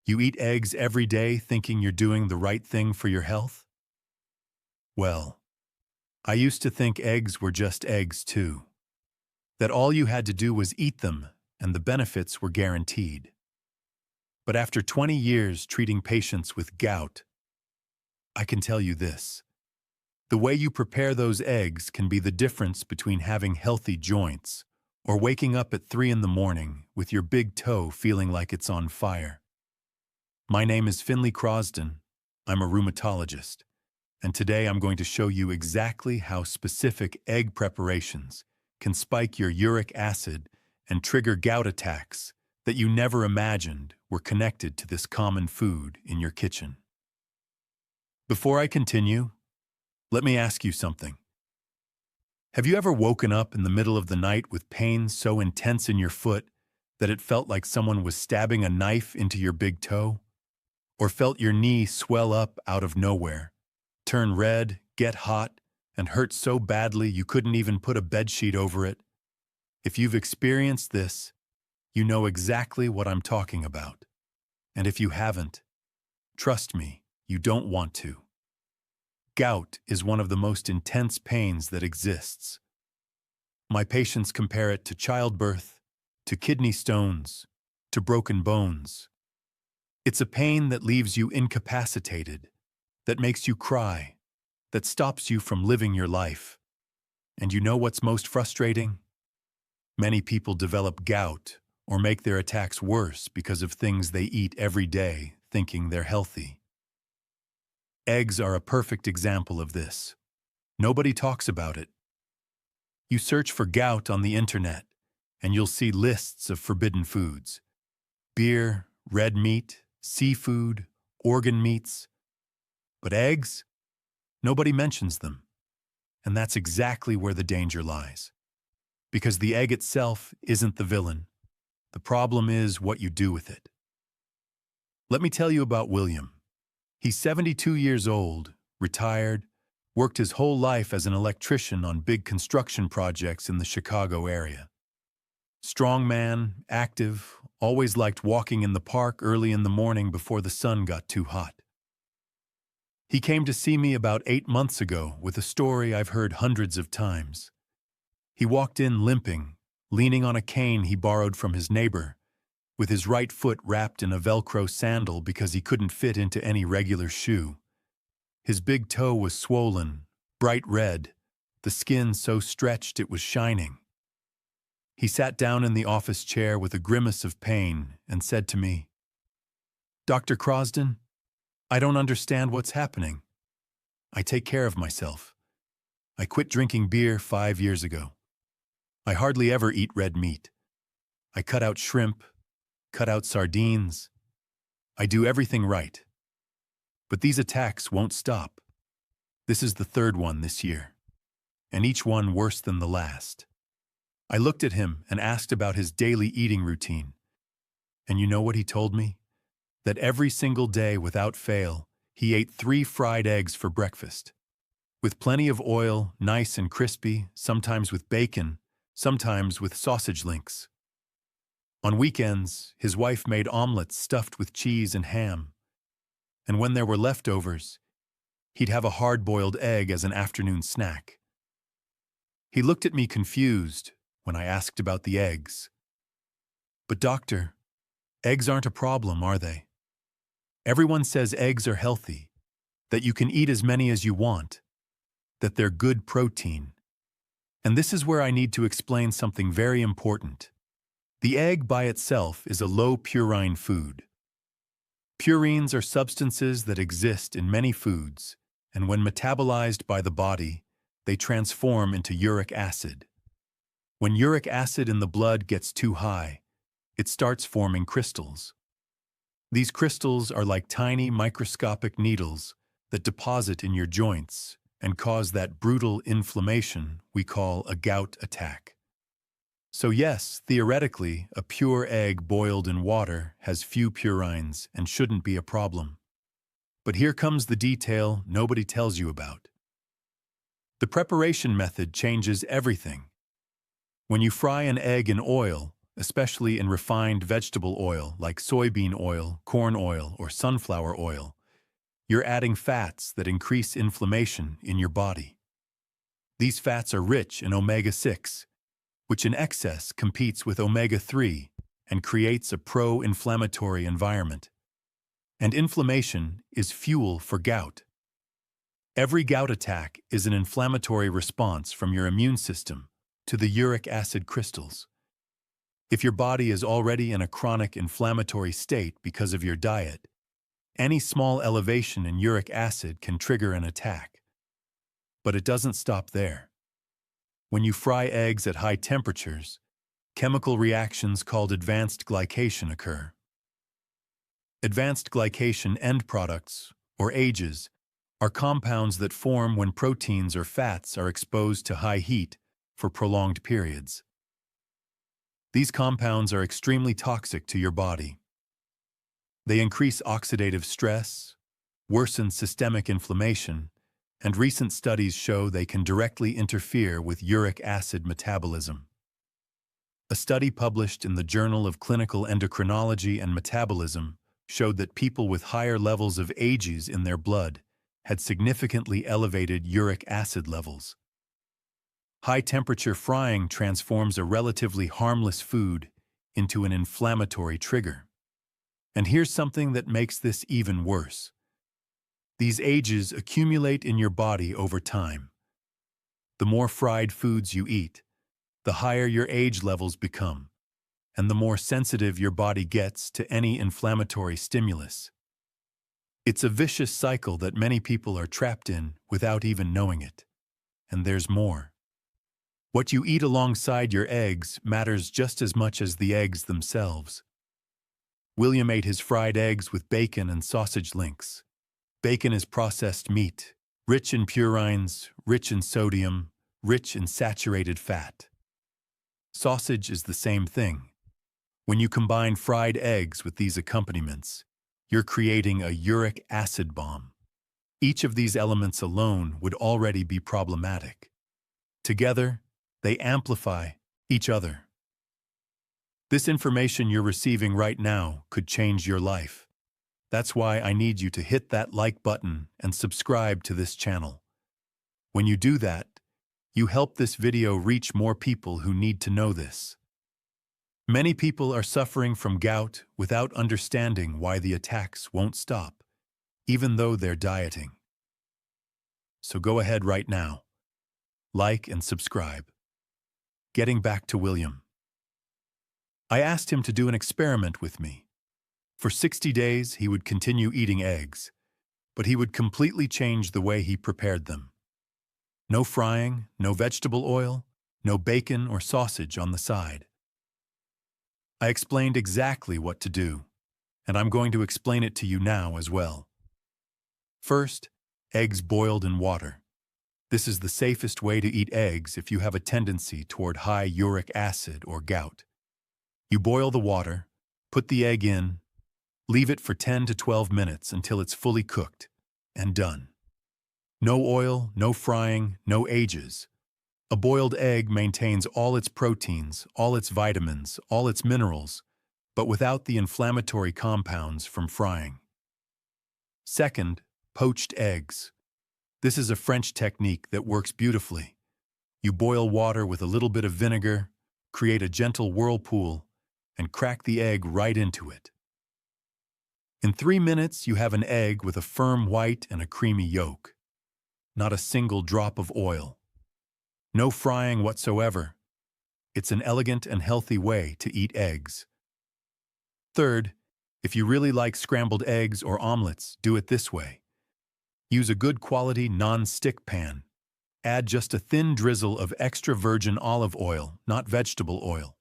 You eat eggs every day thinking you're doing the right thing for your health? Well, I used to think eggs were just eggs too. That all you had to do was eat them and the benefits were guaranteed. But after 20 years treating patients with gout, I can tell you this. The way you prepare those eggs can be the difference between having healthy joints or waking up at 3 in the morning with your big toe feeling like it's on fire. My name is Finley Crosden. I'm a rheumatologist, and today I'm going to show you exactly how specific egg preparations can spike your uric acid and trigger gout attacks that you never imagined were connected to this common food in your kitchen. Before I continue, let me ask you something. Have you ever woken up in the middle of the night with pain so intense in your foot that it felt like someone was stabbing a knife into your big toe? Or felt your knee swell up out of nowhere, turn red, get hot, and hurt so badly you couldn't even put a bedsheet over it? If you've experienced this, you know exactly what I'm talking about. And if you haven't, trust me, you don't want to. Gout is one of the most intense pains that exists. My patients compare it to childbirth, to kidney stones, to broken bones. It's a pain that leaves you incapacitated, that makes you cry, that stops you from living your life. And you know what's most frustrating? Many people develop gout or make their attacks worse because of things they eat every day, thinking they're healthy. Eggs are a perfect example of this. Nobody talks about it. You search for gout on the internet, and you'll see lists of forbidden foods. Beer, red meat, seafood, organ meats. But eggs? Nobody mentions them. And that's exactly where the danger lies. Because the egg itself isn't the villain. The problem is what you do with it. Let me tell you about William. He's 72 years old, retired, worked his whole life as an electrician on big construction projects in the Chicago area. Strong man, active, always liked walking in the park early in the morning before the sun got too hot. He came to see me about 8 months ago with a story I've heard hundreds of times. He walked in limping, leaning on a cane he borrowed from his neighbor, with his right foot wrapped in a Velcro sandal because he couldn't fit into any regular shoe. His big toe was swollen, bright red, the skin so stretched it was shining. He sat down in the office chair with a grimace of pain and said to me, "Dr. Crosden, I don't understand what's happening. I take care of myself. I quit drinking beer 5 years ago. I hardly ever eat red meat. I cut out shrimp, cut out sardines. I do everything right. But these attacks won't stop. This is the third one this year, and each one worse than the last." I looked at him and asked about his daily eating routine. And you know what he told me? That every single day without fail, he ate 3 fried eggs for breakfast. With plenty of oil, nice and crispy, sometimes with bacon, sometimes with sausage links. On weekends, his wife made omelets stuffed with cheese and ham. And when there were leftovers, he'd have a hard-boiled egg as an afternoon snack. He looked at me confused when I asked about the eggs. "But doctor, eggs aren't a problem, are they? Everyone says eggs are healthy, that you can eat as many as you want, that they're good protein." And this is where I need to explain something very important. The egg by itself is a low-purine food. Purines are substances that exist in many foods, and when metabolized by the body, they transform into uric acid. When uric acid in the blood gets too high, it starts forming crystals. These crystals are like tiny microscopic needles that deposit in your joints and cause that brutal inflammation we call a gout attack. So yes, theoretically, a pure egg boiled in water has few purines and shouldn't be a problem. But here comes the detail nobody tells you about. The preparation method changes everything. When you fry an egg in oil, especially in refined vegetable oil like soybean oil, corn oil, or sunflower oil, you're adding fats that increase inflammation in your body. These fats are rich in omega-6, which in excess competes with omega-3 and creates a pro-inflammatory environment. And inflammation is fuel for gout. Every gout attack is an inflammatory response from your immune system to the uric acid crystals. If your body is already in a chronic inflammatory state because of your diet, any small elevation in uric acid can trigger an attack. But it doesn't stop there. When you fry eggs at high temperatures, chemical reactions called advanced glycation occur. Advanced glycation end products, or AGEs, are compounds that form when proteins or fats are exposed to high heat for prolonged periods. These compounds are extremely toxic to your body. They increase oxidative stress, worsen systemic inflammation, and recent studies show they can directly interfere with uric acid metabolism. A study published in the Journal of Clinical Endocrinology and Metabolism showed that people with higher levels of AGEs in their blood had significantly elevated uric acid levels. High-temperature frying transforms a relatively harmless food into an inflammatory trigger. And here's something that makes this even worse. These AGEs accumulate in your body over time. The more fried foods you eat, the higher your AGE levels become, and the more sensitive your body gets to any inflammatory stimulus. It's a vicious cycle that many people are trapped in without even knowing it. And there's more. What you eat alongside your eggs matters just as much as the eggs themselves. William ate his fried eggs with bacon and sausage links. Bacon is processed meat, rich in purines, rich in sodium, rich in saturated fat. Sausage is the same thing. When you combine fried eggs with these accompaniments, you're creating a uric acid bomb. Each of these elements alone would already be problematic. Together, they amplify each other. This information you're receiving right now could change your life. That's why I need you to hit that like button and subscribe to this channel. When you do that, you help this video reach more people who need to know this. Many people are suffering from gout without understanding why the attacks won't stop, even though they're dieting. So go ahead right now. Like and subscribe. Getting back to William. I asked him to do an experiment with me. For 60 days, he would continue eating eggs, but he would completely change the way he prepared them. No frying, no vegetable oil, no bacon or sausage on the side. I explained exactly what to do, and I'm going to explain it to you now as well. First, eggs boiled in water. This is the safest way to eat eggs if you have a tendency toward high uric acid or gout. You boil the water, put the egg in, leave it for 10 to 12 minutes until it's fully cooked, and done. No oil, no frying, no AGEs. A boiled egg maintains all its proteins, all its vitamins, all its minerals, but without the inflammatory compounds from frying. Second, poached eggs. This is a French technique that works beautifully. You boil water with a little bit of vinegar, create a gentle whirlpool, and crack the egg right into it. In 3 minutes, you have an egg with a firm white and a creamy yolk. Not a single drop of oil. No frying whatsoever. It's an elegant and healthy way to eat eggs. Third, if you really like scrambled eggs or omelets, do it this way. Use a good quality non-stick pan. Add just a thin drizzle of extra virgin olive oil, not vegetable oil.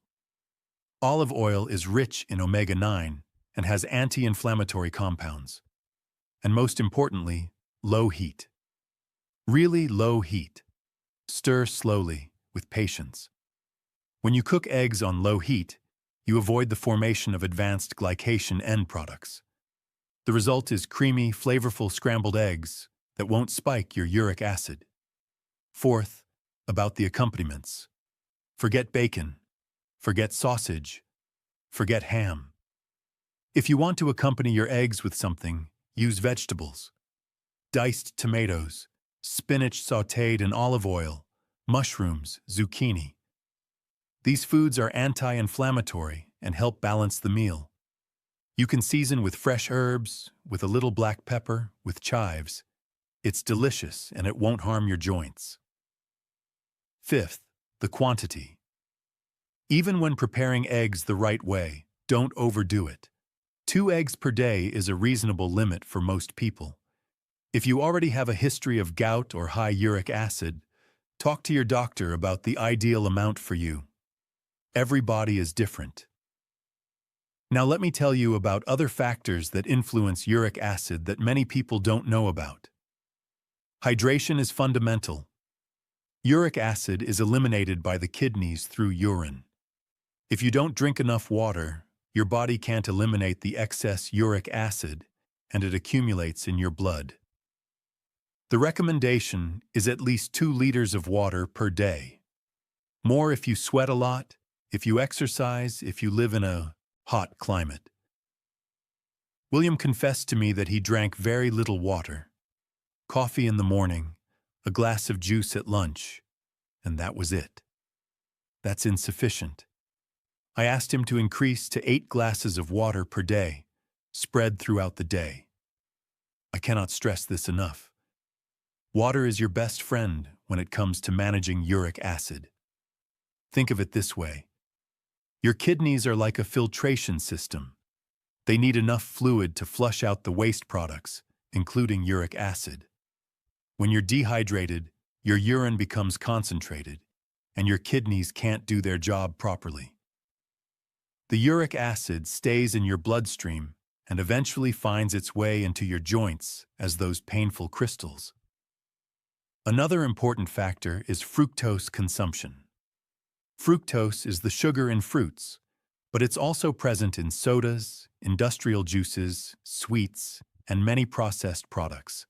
Olive oil is rich in omega-9 and has anti-inflammatory compounds. And most importantly, low heat. Really low heat. Stir slowly, with patience. When you cook eggs on low heat, you avoid the formation of advanced glycation end products. The result is creamy, flavorful scrambled eggs that won't spike your uric acid. Fourth, about the accompaniments. Forget bacon. Forget sausage. Forget ham. If you want to accompany your eggs with something, use vegetables. Diced tomatoes, spinach sautéed in olive oil, mushrooms, zucchini. These foods are anti-inflammatory and help balance the meal. You can season with fresh herbs, with a little black pepper, with chives. It's delicious and it won't harm your joints. Fifth, the quantity. Even when preparing eggs the right way, don't overdo it. 2 eggs per day is a reasonable limit for most people. If you already have a history of gout or high uric acid, talk to your doctor about the ideal amount for you. Every body is different. Now let me tell you about other factors that influence uric acid that many people don't know about. Hydration is fundamental. Uric acid is eliminated by the kidneys through urine. If you don't drink enough water, your body can't eliminate the excess uric acid, and it accumulates in your blood. The recommendation is at least 2 liters of water per day. More if you sweat a lot, if you exercise, if you live in a hot climate. William confessed to me that he drank very little water. Coffee in the morning, a glass of juice at lunch, and that was it. That's insufficient. I asked him to increase to 8 glasses of water per day, spread throughout the day. I cannot stress this enough. Water is your best friend when it comes to managing uric acid. Think of it this way. Your kidneys are like a filtration system. They need enough fluid to flush out the waste products, including uric acid. When you're dehydrated, your urine becomes concentrated, and your kidneys can't do their job properly. The uric acid stays in your bloodstream and eventually finds its way into your joints as those painful crystals. Another important factor is fructose consumption. Fructose is the sugar in fruits, but it's also present in sodas, industrial juices, sweets, and many processed products.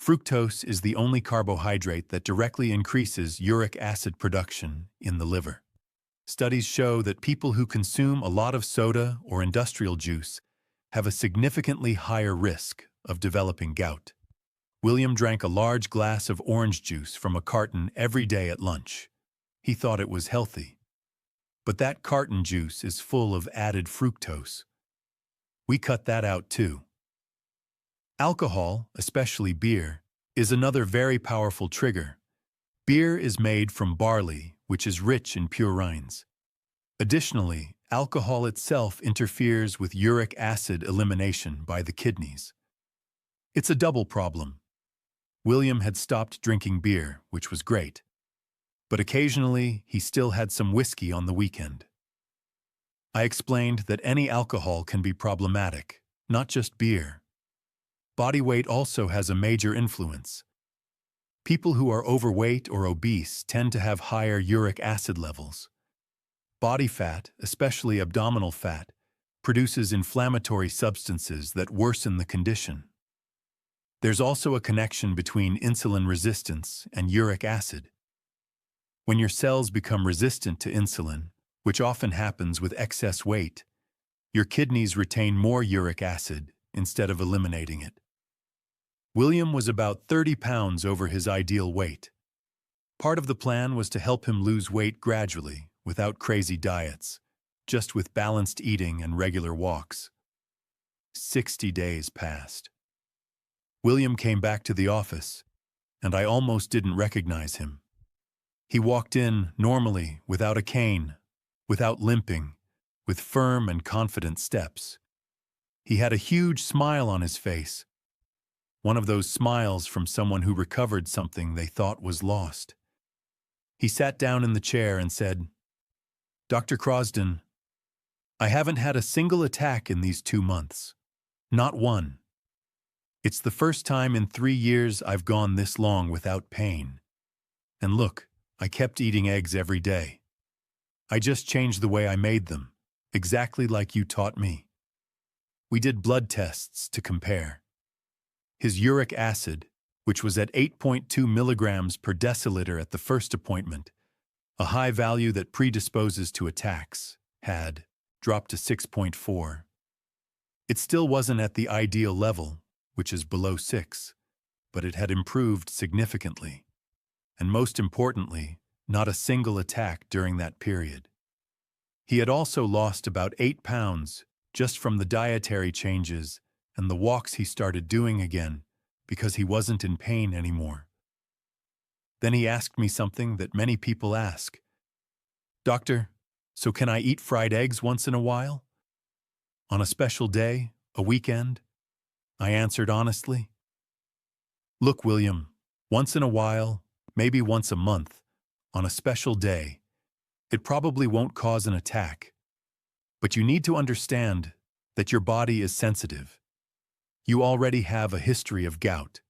Fructose is the only carbohydrate that directly increases uric acid production in the liver. Studies show that people who consume a lot of soda or industrial juice have a significantly higher risk of developing gout. William drank a large glass of orange juice from a carton every day at lunch. He thought it was healthy. But that carton juice is full of added fructose. We cut that out too. Alcohol, especially beer, is another very powerful trigger. Beer is made from barley, which is rich in purines. Additionally, alcohol itself interferes with uric acid elimination by the kidneys. It's a double problem. William had stopped drinking beer, which was great. But occasionally, he still had some whiskey on the weekend. I explained that any alcohol can be problematic, not just beer. Body weight also has a major influence. People who are overweight or obese tend to have higher uric acid levels. Body fat, especially abdominal fat, produces inflammatory substances that worsen the condition. There's also a connection between insulin resistance and uric acid. When your cells become resistant to insulin, which often happens with excess weight, your kidneys retain more uric acid instead of eliminating it. William was about 30 pounds over his ideal weight. Part of the plan was to help him lose weight gradually, without crazy diets, just with balanced eating and regular walks. 60 days passed. William came back to the office, and I almost didn't recognize him. He walked in normally, without a cane, without limping, with firm and confident steps. He had a huge smile on his face, one of those smiles from someone who recovered something they thought was lost. He sat down in the chair and said, "Dr. Crosden, I haven't had a single attack in these 2 months. Not one. It's the first time in 3 years I've gone this long without pain. And look, I kept eating eggs every day. I just changed the way I made them, exactly like you taught me." We did blood tests to compare. His uric acid, which was at 8.2 milligrams per deciliter at the first appointment, a high value that predisposes to attacks, had dropped to 6.4. It still wasn't at the ideal level, which is below 6, but it had improved significantly. And most importantly, not a single attack during that period. He had also lost about 8 pounds just from the dietary changes and the walks he started doing again because he wasn't in pain anymore. Then he asked me something that many people ask. "Doctor, so can I eat fried eggs once in a while? On a special day, a weekend?" I answered honestly. "Look, William, once in a while, maybe once a month, on a special day, it probably won't cause an attack. But you need to understand that your body is sensitive. You already have a history of gout.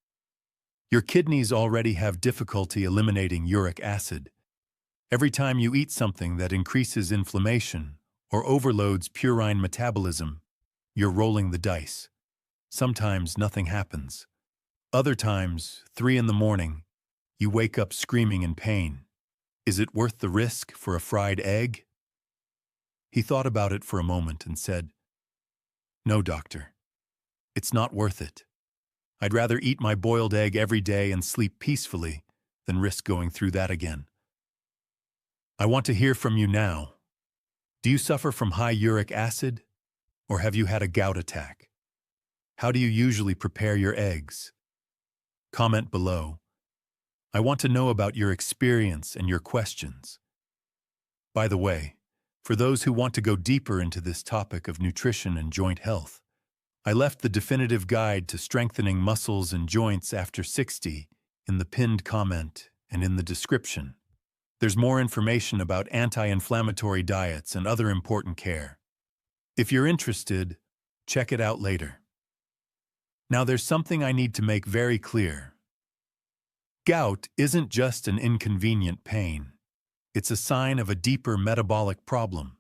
Your kidneys already have difficulty eliminating uric acid. Every time you eat something that increases inflammation or overloads purine metabolism, you're rolling the dice. Sometimes nothing happens. Other times, 3 in the morning, you wake up screaming in pain. Is it worth the risk for a fried egg?" He thought about it for a moment and said, "No, doctor. It's not worth it. I'd rather eat my boiled egg every day and sleep peacefully than risk going through that again." I want to hear from you now. Do you suffer from high uric acid, or have you had a gout attack? How do you usually prepare your eggs? Comment below. I want to know about your experience and your questions. By the way, for those who want to go deeper into this topic of nutrition and joint health, I left the definitive guide to strengthening muscles and joints after 60 in the pinned comment and in the description. There's more information about anti-inflammatory diets and other important care. If you're interested, check it out later. Now there's something I need to make very clear. Gout isn't just an inconvenient pain. It's a sign of a deeper metabolic problem.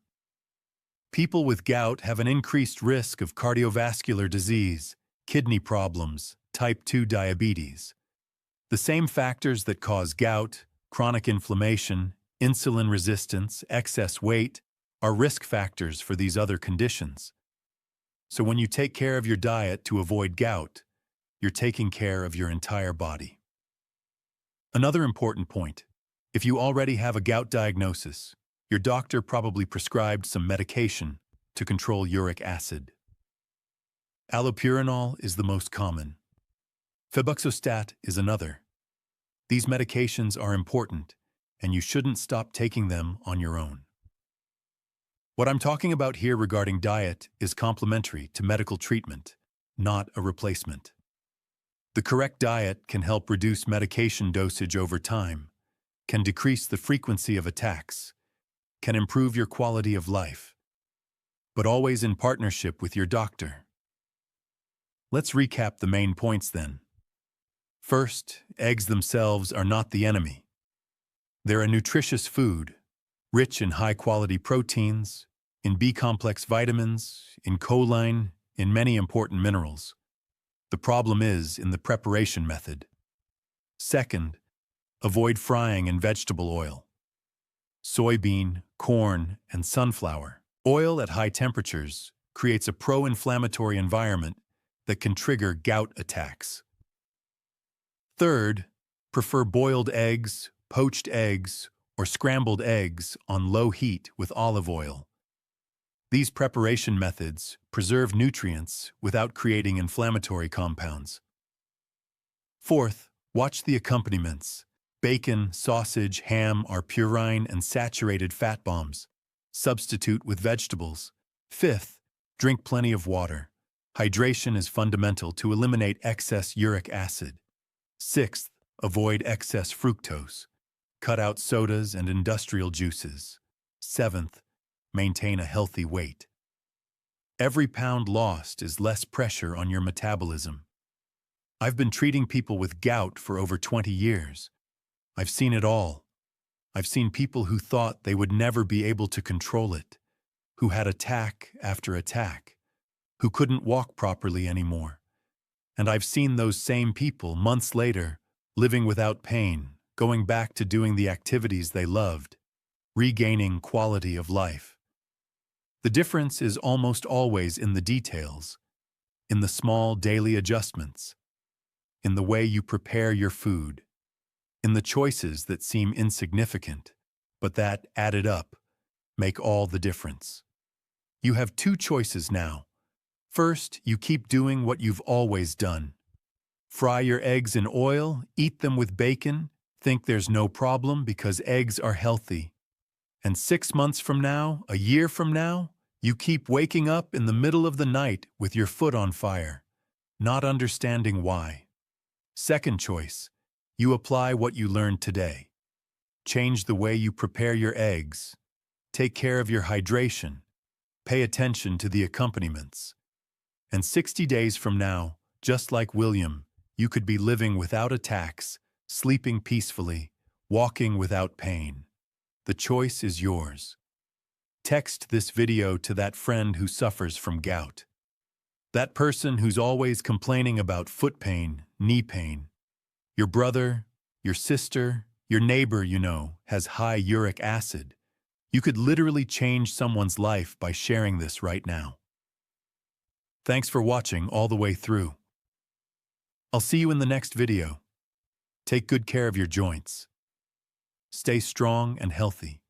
People with gout have an increased risk of cardiovascular disease, kidney problems, type 2 diabetes. The same factors that cause gout, chronic inflammation, insulin resistance, excess weight, are risk factors for these other conditions. So when you take care of your diet to avoid gout, you're taking care of your entire body. Another important point: if you already have a gout diagnosis, your doctor probably prescribed some medication to control uric acid. Allopurinol is the most common. Febuxostat is another. These medications are important, and you shouldn't stop taking them on your own. What I'm talking about here regarding diet is complementary to medical treatment, not a replacement. The correct diet can help reduce medication dosage over time, can decrease the frequency of attacks, can improve your quality of life, but always in partnership with your doctor. Let's recap the main points then. First, eggs themselves are not the enemy. They're a nutritious food, rich in high-quality proteins, in B-complex vitamins, in choline, in many important minerals. The problem is in the preparation method. Second, avoid frying in vegetable oil. Soybean, corn, and sunflower oil at high temperatures creates a pro-inflammatory environment that can trigger gout attacks. Third, prefer boiled eggs, poached eggs, or scrambled eggs on low heat with olive oil. These preparation methods preserve nutrients without creating inflammatory compounds. Fourth, watch the accompaniments. Bacon, sausage, ham are purine and saturated fat bombs. Substitute with vegetables. Fifth, drink plenty of water. Hydration is fundamental to eliminate excess uric acid. Sixth, avoid excess fructose. Cut out sodas and industrial juices. Seventh, maintain a healthy weight. Every pound lost is less pressure on your metabolism. I've been treating people with gout for over 20 years. I've seen it all. I've seen people who thought they would never be able to control it, who had attack after attack, who couldn't walk properly anymore. And I've seen those same people months later, living without pain, going back to doing the activities they loved, regaining quality of life. The difference is almost always in the details, in the small daily adjustments, in the way you prepare your food, in the choices that seem insignificant, but that, added up, make all the difference. You have two choices now. First, you keep doing what you've always done. Fry your eggs in oil, eat them with bacon, think there's no problem because eggs are healthy. And 6 months from now, a year from now, you keep waking up in the middle of the night with your foot on fire, not understanding why. Second choice, you apply what you learned today. Change the way you prepare your eggs. Take care of your hydration. Pay attention to the accompaniments. And 60 days from now, just like William, you could be living without attacks, sleeping peacefully, walking without pain. The choice is yours. Text this video to that friend who suffers from gout. That person who's always complaining about foot pain, knee pain. Your brother, your sister, your neighbor has high uric acid. You could literally change someone's life by sharing this right now. Thanks for watching all the way through. I'll see you in the next video. Take good care of your joints. Stay strong and healthy.